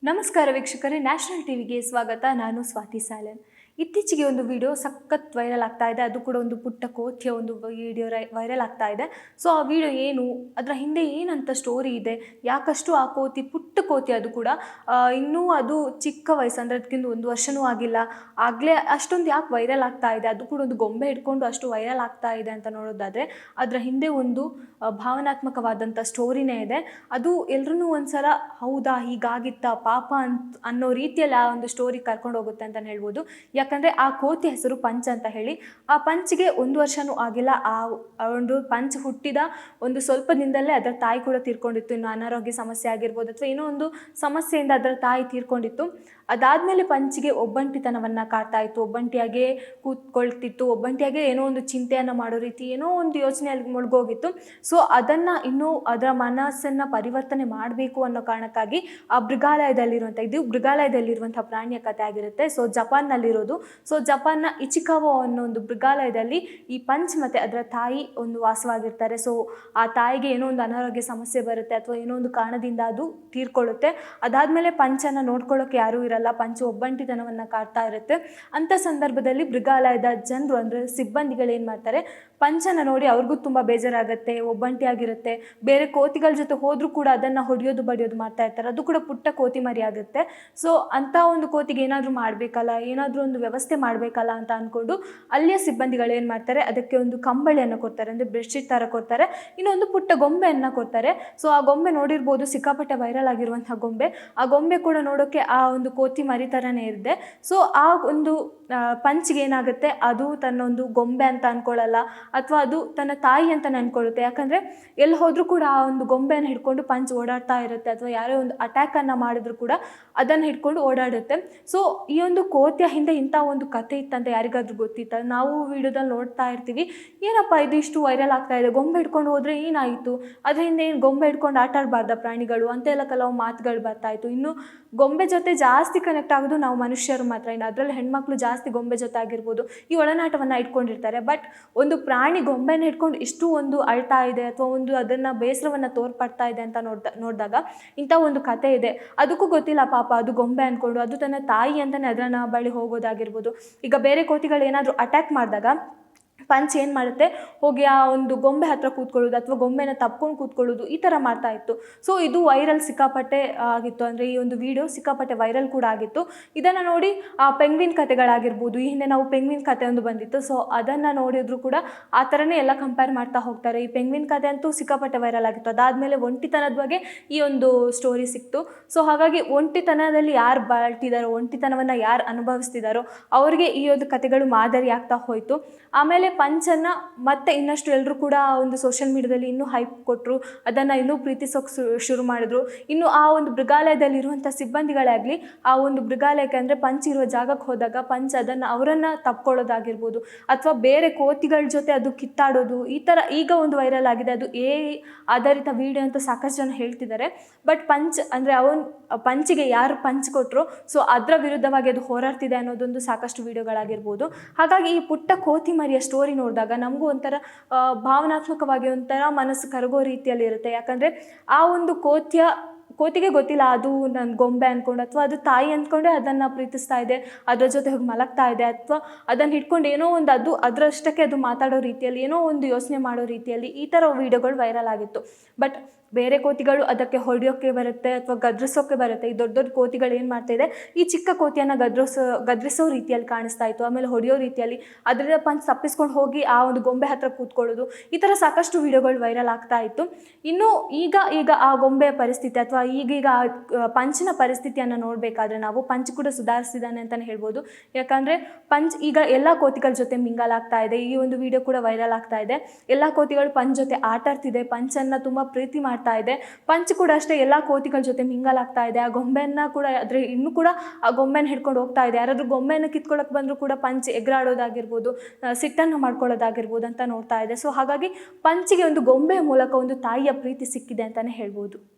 ನಮಸ್ಕಾರ ವೀಕ್ಷಕರೇ, ನ್ಯಾಷನಲ್ ಟಿವಿಗೆ ಸ್ವಾಗತ. ನಾನು ಸ್ವಾತಿ ಸಾಲನ್. ಇತ್ತೀಚೆಗೆ ಒಂದು ವಿಡಿಯೋ ಸಖತ್ ವೈರಲ್ ಆಗ್ತಾ ಇದೆ. ಅದು ಕೂಡ ಒಂದು ಪುಟ್ಟ ಕೋತಿಯ ಒಂದು ವಿಡಿಯೋ ವೈರಲ್ ಆಗ್ತಾ ಇದೆ. ಸೊ ಆ ವಿಡಿಯೋ ಏನು, ಅದರ ಹಿಂದೆ ಏನಂತ ಸ್ಟೋರಿ ಇದೆ, ಯಾಕಷ್ಟು ಆ ಕೋತಿ, ಪುಟ್ಟ ಕೋತಿ, ಅದು ಕೂಡ ಇನ್ನೂ ಅದು ಚಿಕ್ಕ ವಯಸ್ಸು, ಅಂದರೆ ಅದಕ್ಕಿಂತ 1 ವರ್ಷವೂ ಆಗಿಲ್ಲ, ಆಗಲೇ ಅಷ್ಟೊಂದು ಯಾಕೆ ವೈರಲ್ ಆಗ್ತಾ ಇದೆ, ಅದು ಕೂಡ ಒಂದು ಗೊಂಬೆ ಹಿಡ್ಕೊಂಡು ಅಷ್ಟು ವೈರಲ್ ಆಗ್ತಾ ಇದೆ ಅಂತ ನೋಡೋದಾದರೆ ಅದರ ಹಿಂದೆ ಒಂದು ಭಾವನಾತ್ಮಕವಾದಂಥ ಸ್ಟೋರಿನೇ ಇದೆ. ಅದು ಎಲ್ಲರೂ ಒಂದ್ಸಲ ಹೌದಾ ಹೀಗಾಗಿತ್ತಾ ಪಾಪ ಅನ್ನೋ ರೀತಿಯಲ್ಲಿ ಆ ಒಂದು ಸ್ಟೋರಿ ಕರ್ಕೊಂಡು ಹೋಗುತ್ತೆ ಅಂತಲೇ ಹೇಳ್ಬೋದು. ಯಾಕಂದರೆ ಆ ಕೋತಿ ಹೆಸರು ಪಂಚ್ ಅಂತ ಹೇಳಿ. ಆ ಪಂಚ್ಗೆ 1 ವರ್ಷವೂ ಆಗಿಲ್ಲ. ಆ ಒಂದು ಪಂಚ್ ಹುಟ್ಟಿದ ಒಂದು ಸ್ವಲ್ಪ ದಿನದಲ್ಲೇ ಅದರ ತಾಯಿ ಕೂಡ ತೀರ್ಕೊಂಡಿತ್ತು. ಇನ್ನು ಅನಾರೋಗ್ಯ ಸಮಸ್ಯೆ ಆಗಿರ್ಬೋದು ಅಥವಾ ಏನೋ ಒಂದು ಸಮಸ್ಯೆಯಿಂದ ಅದರ ತಾಯಿ ತೀರ್ಕೊಂಡಿತ್ತು. ಅದಾದಮೇಲೆ ಪಂಚಿಗೆ ಒಬ್ಬಂಟಿತನವನ್ನು ಕಾಡ್ತಾ ಇತ್ತು, ಒಬ್ಬಂಟಿಯಾಗೇ ಕೂತ್ಕೊಳ್ತಿತ್ತು, ಒಬ್ಬಂಟಿಯಾಗೇ ಏನೋ ಒಂದು ಚಿಂತೆಯನ್ನು ಮಾಡೋ ರೀತಿ, ಏನೋ ಒಂದು ಯೋಚನೆಯಲ್ಲಿ ಮುಳುಗೋಗಿತ್ತು. ಸೊ ಅದನ್ನು ಇನ್ನೂ ಅದರ ಮನಸ್ಸನ್ನು ಪರಿವರ್ತನೆ ಮಾಡಬೇಕು ಅನ್ನೋ ಕಾರಣಕ್ಕಾಗಿ ಆ ಮೃಗಾಲಯದಲ್ಲಿರುವಂಥ, ಇದು ಮೃಗಾಲಯದಲ್ಲಿರುವಂಥ ಪ್ರಾಣಿಯ ಕಥೆ ಆಗಿರುತ್ತೆ. ಸೊ ಜಪಾನ್ನಲ್ಲಿರೋದು. ಸೊ ಜಪಾನ್ನ ಇಚಿಕಾವಾ ಅನ್ನೋ ಒಂದು ಮೃಗಾಲಯದಲ್ಲಿ ಈ ಪಂಚ್ ಮತ್ತು ಅದರ ತಾಯಿ ಒಂದು ವಾಸವಾಗಿರ್ತಾರೆ. ಸೊ ಆ ತಾಯಿಗೆ ಏನೋ ಒಂದು ಅನಾರೋಗ್ಯ ಸಮಸ್ಯೆ ಬರುತ್ತೆ ಅಥವಾ ಏನೋ ಒಂದು ಕಾರಣದಿಂದ ಅದು ತೀರ್ಕೊಳ್ಳುತ್ತೆ. ಅದಾದಮೇಲೆ ಪಂಚನ್ನು ನೋಡ್ಕೊಳ್ಳೋಕೆ ಯಾರೂ ಇರಲ್ಲ. ಪಂಚ್ ಒಬ್ಬಂಟಿತನವನ್ನು ಕಾಡ್ತಾ ಇರುತ್ತೆ. ಅಂಥ ಸಂದರ್ಭದಲ್ಲಿ ಮೃಗಾಲಯದ ಜನರು, ಅಂದರೆ ಸಿಬ್ಬಂದಿಗಳು ಏನು ಮಾಡ್ತಾರೆ, ಪಂಚನ್ನು ನೋಡಿ ಅವ್ರಿಗೂ ತುಂಬ ಬೇಜಾರಾಗುತ್ತೆ, ಒಬ್ಬಂಟಿಯಾಗಿರುತ್ತೆ. ಬೇರೆ ಕೋತಿಗಳ ಜೊತೆ ಹೋದರೂ ಕೂಡ ಅದನ್ನು ಹೊಡೆಯೋದು ಬಡಿಯೋದು ಮಾಡ್ತಾ ಇರ್ತಾರೆ. ಅದು ಕೂಡ ಪುಟ್ಟ ಕೋತಿ ಮರಿ ಆಗುತ್ತೆ. ಸೊ ಅಂಥ ಒಂದು ಕೋತಿಗೆ ಏನಾದರೂ ಮಾಡಬೇಕಲ್ಲ, ಏನಾದರೂ ಒಂದು ವ್ಯವಸ್ಥೆ ಮಾಡಬೇಕಲ್ಲ ಅಂತ ಅಂದ್ಕೊಂಡು ಅಲ್ಲಿಯ ಸಿಬ್ಬಂದಿಗಳು ಏನು ಮಾಡ್ತಾರೆ, ಅದಕ್ಕೆ ಒಂದು ಕಂಬಳಿಯನ್ನು ಕೊಡ್ತಾರೆ, ಅಂದರೆ ಬೆಡ್ಶೀಟ್ ಥರ ಕೊಡ್ತಾರೆ. ಇನ್ನೊಂದು ಪುಟ್ಟ ಗೊಂಬೆಯನ್ನು ಕೊಡ್ತಾರೆ. ಸೊ ಆ ಗೊಂಬೆ ನೋಡಿರ್ಬೋದು, ಸಿಕ್ಕಾಪಟ್ಟೆ ವೈರಲ್ ಆಗಿರುವಂಥ ಗೊಂಬೆ. ಆ ಗೊಂಬೆ ಕೂಡ ನೋಡೋಕ್ಕೆ ಆ ಒಂದು ಕೋತಿ ಮರಿ ಥರನೇ ಇದೆ. ಸೊ ಆ ಒಂದು ಪಂಚ್ಗೆ ಏನಾಗುತ್ತೆ, ಅದು ತನ್ನೊಂದು ಗೊಂಬೆ ಅಂತ ಅಂದ್ಕೊಳ್ಳಲ್ಲ ಅಥವಾ ಅದು ತನ್ನ ತಾಯಿ ಅಂತಲೇ ಅಂದ್ಕೊಳ್ಳುತ್ತೆ. ಯಾಕಂದರೆ ಎಲ್ಲಿ ಹೋದರೂ ಕೂಡ ಆ ಒಂದು ಗೊಂಬೆಯನ್ನು ಹಿಡ್ಕೊಂಡು ಪಂಚ್ ಓಡಾಡ್ತಾ ಇರುತ್ತೆ, ಅಥವಾ ಯಾರೇ ಒಂದು ಅಟ್ಯಾಕನ್ನು ಮಾಡಿದ್ರು ಕೂಡ ಅದನ್ನು ಹಿಡ್ಕೊಂಡು ಓಡಾಡುತ್ತೆ. ಸೊ ಈ ಒಂದು ಕೋತಿಯ ಹಿಂದೆ ಇಂಥ ಒಂದು ಕಥೆ ಇತ್ತಂತ ಯಾರಿಗಾದ್ರೂ ಗೊತ್ತಿತ್ತ? ನಾವು ವಿಡಿಯೋದಲ್ಲಿ ನೋಡ್ತಾ ಇರ್ತೀವಿ, ಏನಪ್ಪ ಇದು ಇಷ್ಟು ವೈರಲ್ ಆಗ್ತಾ ಇದೆ, ಗೊಂಬೆ ಹಿಡ್ಕೊಂಡು ಹೋದರೆ ಏನಾಯಿತು, ಅದ್ರ ಹಿಂದೆ ಏನು ಗೊಂಬೆ ಹಿಡ್ಕೊಂಡು ಆಟ ಆಡಬಾರ್ದ ಪ್ರಾಣಿಗಳು ಅಂತೆಲ್ಲ ಕೆಲವು ಮಾತುಗಳು ಬರ್ತಾಯಿತ್ತು. ಇನ್ನು ಗೊಂಬೆ ಜೊತೆ ಜಾಸ್ತಿ ಕನೆಕ್ಟ್ ಆಗೋದು ನಾವು ಮನುಷ್ಯರು ಮಾತ್ರ. ಇನ್ನು ಅದರಲ್ಲಿ ಹೆಣ್ಮಕ್ಳು ಜಾಸ್ತಿ ಗೊಂಬೆ ಜೊತೆ ಆಗಿರ್ಬೋದು ಈ ಒಡನಾಟವನ್ನು ಇಟ್ಕೊಂಡಿರ್ತಾರೆ. ಬಟ್ ಒಂದು ಪ್ರಾಣಿ ಗೊಂಬೆನ ಹಿಡ್ಕೊಂಡು ಇಷ್ಟು ಒಂದು ಅಳ್ತಾ ಇದೆ ಅಥವಾ ಒಂದು ಅದನ್ನು ಬೇಸರವನ್ನು ತೋರ್ಪಡ್ತಾ ಇದೆ ಅಂತ ನೋಡಿದಾಗ ಇಂಥ ಒಂದು ಕತೆ ಇದೆ. ಅದಕ್ಕೂ ಗೊತ್ತಿಲ್ಲ ಪಾಪ, ಅದು ಗೊಂಬೆ ಅಂದ್ಕೊಂಡು ಅದು ತನ್ನ ತಾಯಿ ಅಂತಲೇ ಅದನ್ನ ಬಳಿ ಹೋಗೋದಾಗಿರ್ಬೋದು. ಈಗ ಬೇರೆ ಕೋತಿಗಳು ಏನಾದರೂ ಅಟ್ಯಾಕ್ ಮಾಡಿದಾಗ ಪಂಚ್ ಏನು ಮಾಡುತ್ತೆ, ಹೋಗಿ ಆ ಒಂದು ಗೊಂಬೆ ಹತ್ರ ಕೂತ್ಕೊಳ್ಳೋದು ಅಥವಾ ಗೊಂಬೆನ ತಪ್ಕೊಂಡು ಕೂತ್ಕೊಳ್ಳೋದು, ಈ ಥರ ಮಾಡ್ತಾ ಇತ್ತು. ಸೊ ಇದು ವೈರಲ್ ಸಿಕ್ಕಾಪಟ್ಟೆ ಆಗಿತ್ತು, ಅಂದರೆ ಈ ಒಂದು ವಿಡಿಯೋ ಸಿಕ್ಕಾಪಟ್ಟೆ ವೈರಲ್ ಕೂಡ ಆಗಿತ್ತು. ಇದನ್ನು ನೋಡಿ ಆ ಪೆಂಗ್ವಿನ್ ಕತೆಗಳಾಗಿರ್ಬೋದು, ಈ ಹಿಂದೆ ನಾವು ಪೆಂಗ್ವಿನ್ ಕತೆ ಒಂದು ಬಂದಿತ್ತು. ಸೊ ಅದನ್ನು ನೋಡಿದ್ರು ಕೂಡ ಆ ಥರನೇ ಎಲ್ಲ ಕಂಪೇರ್ ಮಾಡ್ತಾ ಹೋಗ್ತಾರೆ. ಈ ಪೆಂಗ್ವಿನ್ ಕತೆ ಅಂತೂ ಸಿಕ್ಕಾಪಟ್ಟೆ ವೈರಲ್ ಆಗಿತ್ತು. ಅದಾದಮೇಲೆ ಒಂಟಿತನದ ಬಗ್ಗೆ ಈ ಒಂದು ಸ್ಟೋರಿ ಸಿಕ್ತು. ಸೊ ಹಾಗಾಗಿ ಒಂಟಿತನದಲ್ಲಿ ಯಾರು ಬಾಳ್ತಿದ್ದಾರೋ, ಒಂಟಿತನವನ್ನು ಯಾರು ಅನುಭವಿಸ್ತಿದ್ದಾರೋ ಅವ್ರಿಗೆ ಈ ಒಂದು ಕತೆಗಳು ಮಾದರಿ ಆಗ್ತಾ ಹೋಯಿತು. ಆಮೇಲೆ ಪಂಚನ್ನು ಮತ್ತೆ ಇನ್ನಷ್ಟು ಎಲ್ಲರೂ ಕೂಡ ಒಂದು ಸೋಷಿಯಲ್ ಮೀಡಿಯಾದಲ್ಲಿ ಇನ್ನೂ ಹೈಪ್ ಕೊಟ್ಟರು, ಅದನ್ನು ಇನ್ನೂ ಪ್ರೀತಿಸೋಕೆ ಶುರು ಮಾಡಿದ್ರು. ಇನ್ನು ಆ ಒಂದು ಮೃಗಾಲಯದಲ್ಲಿರುವಂಥ ಸಿಬ್ಬಂದಿಗಳಾಗಲಿ ಆ ಒಂದು ಮೃಗಾಲಯಕ್ಕೆ, ಅಂದರೆ ಪಂಚ್ ಇರುವ ಜಾಗಕ್ಕೆ ಹೋದಾಗ ಪಂಚ್ ಅವರನ್ನು ತಪ್ಕೊಳ್ಳೋದಾಗಿರ್ಬೋದು ಅಥವಾ ಬೇರೆ ಕೋತಿಗಳ ಜೊತೆ ಅದು ಕಿತ್ತಾಡೋದು, ಈ ಥರ ಈಗ ಒಂದು ವೈರಲ್ ಆಗಿದೆ. ಅದು ಆಧಾರಿತ ವಿಡಿಯೋ ಅಂತ ಸಾಕಷ್ಟು ಜನ ಹೇಳ್ತಿದ್ದಾರೆ. ಬಟ್ ಪಂಚ್, ಅಂದರೆ ಪಂಚಿಗೆ ಯಾರು ಪಂಚ್ ಕೊಟ್ಟರು, ಸೊ ಅದರ ವಿರುದ್ಧವಾಗಿ ಅದು ಹೋರಾಡ್ತಿದೆ ಅನ್ನೋದೊಂದು ಸಾಕಷ್ಟು ವಿಡಿಯೋಗಳಾಗಿರ್ಬೋದು. ಹಾಗಾಗಿ ಈ ಪುಟ್ಟ ಕೋತಿ ಮರಿಯ ಸ್ಟೋರಿ ನೋಡಿದಾಗ ನಮಗೂ ಒಂಥರ ಭಾವನಾತ್ಮಕವಾಗಿ ಒಂಥರ ಮನಸ್ಸು ಕರಗೋ ರೀತಿಯಲ್ಲಿ ಇರುತ್ತೆ. ಯಾಕಂದರೆ ಆ ಒಂದು ಕೋತಿಗೆ ಗೊತ್ತಿಲ್ಲ ಅದು ನನ್ನ ಗೊಂಬೆ ಅಂದ್ಕೊಂಡು ಅಥವಾ ಅದು ತಾಯಿ ಅಂದ್ಕೊಂಡೆ ಅದನ್ನು ಪ್ರೀತಿಸ್ತಾ ಇದೆ, ಅದರ ಜೊತೆ ಹೋಗಿ ಮಲಗ್ತಾ ಇದೆ, ಅಥವಾ ಅದನ್ನು ಹಿಡ್ಕೊಂಡು ಏನೋ ಒಂದು ಅದು ಅದರಷ್ಟಕ್ಕೆ ಅದು ಮಾತಾಡೋ ರೀತಿಯಲ್ಲಿ, ಏನೋ ಒಂದು ಯೋಚನೆ ಮಾಡೋ ರೀತಿಯಲ್ಲಿ ಈ ಥರ ವೀಡಿಯೋಗಳು ವೈರಲ್ ಆಗಿತ್ತು. ಬಟ್ ಬೇರೆ ಕೋತಿಗಳು ಅದಕ್ಕೆ ಹೊಡೆಯೋಕ್ಕೆ ಬರುತ್ತೆ ಅಥವಾ ಗದ್ರಿಸೋಕ್ಕೆ ಬರುತ್ತೆ. ಈ ದೊಡ್ಡ ದೊಡ್ಡ ಕೋತಿಗಳು ಏನು ಮಾಡ್ತಾಯಿದೆ, ಈ ಚಿಕ್ಕ ಕೋತಿಯನ್ನು ಗದ್ರಿಸೋ ರೀತಿಯಲ್ಲಿ ಕಾಣಿಸ್ತಾ ಇತ್ತು, ಆಮೇಲೆ ಹೊಡೆಯೋ ರೀತಿಯಲ್ಲಿ. ಅದರಿಂದ ಪಂಚ್ ತಪ್ಪಿಸ್ಕೊಂಡು ಹೋಗಿ ಆ ಒಂದು ಗೊಂಬೆ ಹತ್ರ ಕೂತ್ಕೊಳ್ಳೋದು, ಈ ಥರ ಸಾಕಷ್ಟು ವೀಡಿಯೋಗಳು ವೈರಲ್ ಆಗ್ತಾ ಇತ್ತು. ಇನ್ನು ಈಗ ಆ ಗೊಂಬೆಯ ಪರಿಸ್ಥಿತಿ ಅಥವಾ ಈಗೀಗ ಪಂಚಿನ ಪರಿಸ್ಥಿತಿಯನ್ನು ನೋಡಬೇಕಾದ್ರೆ ನಾವು ಪಂಚ್ ಕೂಡ ಸುಧಾರಿಸಿದ್ದಾನೆ ಅಂತಲೇ ಹೇಳ್ಬೋದು. ಯಾಕಂದರೆ ಪಂಚ್ ಈಗ ಎಲ್ಲ ಕೋತಿಗಳ ಜೊತೆ ಮಿಂಗಲ್ ಆಗ್ತಾ ಇದೆ. ಈ ಒಂದು ವಿಡಿಯೋ ಕೂಡ ವೈರಲ್ ಆಗ್ತಾ ಇದೆ. ಎಲ್ಲ ಕೋತಿಗಳು ಪಂಚ್ ಜೊತೆ ಆಟ ಆಡ್ತಿದೆ, ಪಂಚನ್ನು ತುಂಬ ಪ್ರೀತಿ ಮಾಡ್ತಾ ಇದೆ. ಪಂಚ್ ಕೂಡ ಅಷ್ಟೇ ಎಲ್ಲ ಕೋತಿಗಳ ಜೊತೆ ಮಿಂಗಲ್ ಆಗ್ತಾ ಇದೆ. ಆ ಗೊಂಬೆಯನ್ನು ಕೂಡ ಆದರೆ ಇನ್ನೂ ಕೂಡ ಆ ಗೊಂಬೆನ ಹಿಡ್ಕೊಂಡು ಹೋಗ್ತಾ ಇದೆ. ಯಾರಾದರೂ ಗೊಂಬೆಯನ್ನು ಕಿತ್ಕೊಳ್ಳೋಕೆ ಬಂದರೂ ಕೂಡ ಪಂಚ್ ಎಗರಾಡೋದಾಗಿರ್ಬೋದು, ಸಿಟ್ಟನ್ನು ಮಾಡ್ಕೊಳ್ಳೋದಾಗಿರ್ಬೋದು ಅಂತ ನೋಡ್ತಾ ಇದೆ. ಸೊ ಹಾಗಾಗಿ ಪಂಚಿಗೆ ಒಂದು ಗೊಂಬೆಯ ಮೂಲಕ ಒಂದು ತಾಯಿಯ ಪ್ರೀತಿ ಸಿಕ್ಕಿದೆ ಅಂತಲೇ ಹೇಳ್ಬೋದು.